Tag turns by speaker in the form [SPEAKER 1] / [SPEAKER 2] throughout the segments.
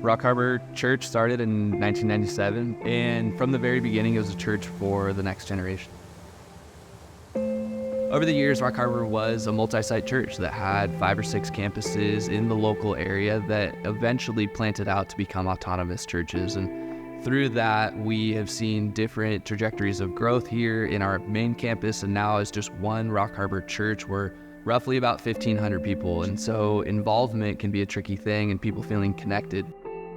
[SPEAKER 1] Rockharbor Church started in 1997, and from the very beginning, it was a church for the next generation. Over the years, Rockharbor was a multi-site church that had 5 or 6 campuses in the local area that eventually planted out to become autonomous churches. And through that, we have seen different trajectories of growth here in our main campus, and now as just one Rockharbor Church, we're roughly about 1,500 people. And so involvement can be a tricky thing and people feeling connected.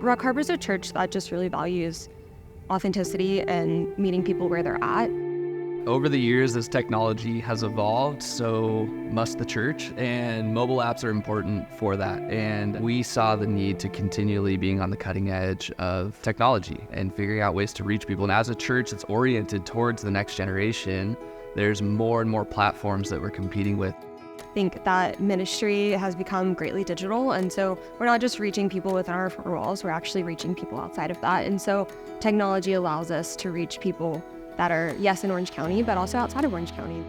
[SPEAKER 2] Rockharbor is a church that just really values authenticity and meeting people where they're at.
[SPEAKER 1] Over the years, as technology has evolved, so must the church, and mobile apps are important for that. And we saw the need to continually being on the cutting edge of technology and figuring out ways to reach people. And as a church that's oriented towards the next generation, there's more and more platforms that we're competing with.
[SPEAKER 2] I think that ministry has become greatly digital, and so we're not just reaching people within our four walls, we're actually reaching people outside of that. And so technology allows us to reach people that are, yes, in Orange County, but also outside of Orange County.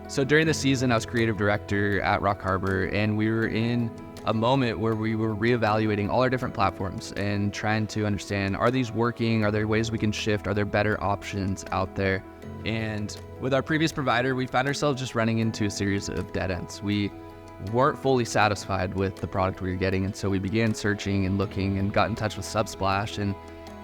[SPEAKER 1] So during the season, I was creative director at Rockharbor, and we were in a moment where we were reevaluating all our different platforms and trying to understand, are these working? Are there ways we can shift? Are there better options out there? And with our previous provider, we found ourselves just running into a series of dead ends. We weren't fully satisfied with the product we were getting, and so we began searching and looking and got in touch with Subsplash and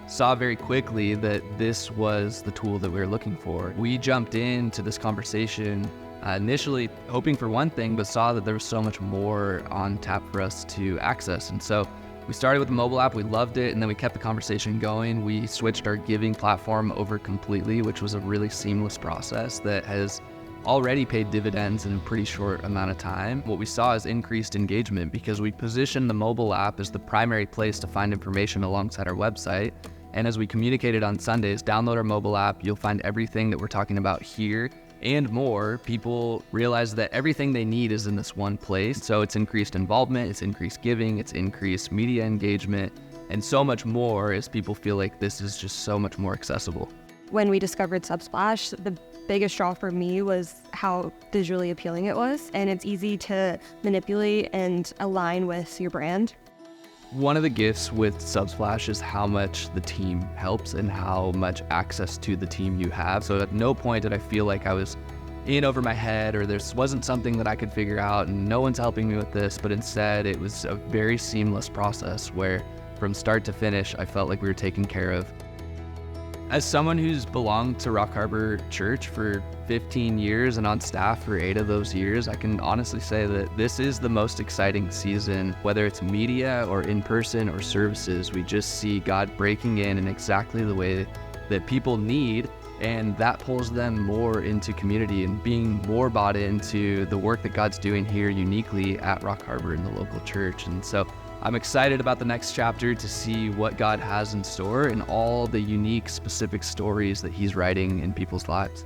[SPEAKER 1] saw very quickly that this was the tool that we were looking for. We jumped into this conversation initially hoping for one thing, but saw that there was so much more on tap for us to access. And so we started with the mobile app, we loved it, and then we kept the conversation going. We switched our giving platform over completely, which was a really seamless process that has already paid dividends in a pretty short amount of time. What we saw is increased engagement because we positioned the mobile app as the primary place to find information alongside our website. And as we communicated on Sundays, download our mobile app, you'll find everything that we're talking about here and more. People realize that everything they need is in this one place. So it's increased involvement, it's increased giving, it's increased media engagement, and so much more as people feel like this is just so much more accessible.
[SPEAKER 2] When we discovered Subsplash, the biggest draw for me was how visually appealing it was, and it's easy to manipulate and align with your brand.
[SPEAKER 1] One of the gifts with Subsplash is how much the team helps and how much access to the team you have. So at no point did I feel like I was in over my head or there wasn't something that I could figure out and no one's helping me with this, but instead it was a very seamless process where from start to finish, I felt like we were taken care of. As someone who's belonged to Rockharbor Church for 15 years and on staff for 8 of those years, I can honestly say that this is the most exciting season. Whether it's media or in person or services, we just see God breaking in exactly the way that people need, and that pulls them more into community and being more bought into the work that God's doing here uniquely at Rockharbor in the local church. And so I'm excited about the next chapter to see what God has in store and all the unique, specific stories that He's writing in people's lives.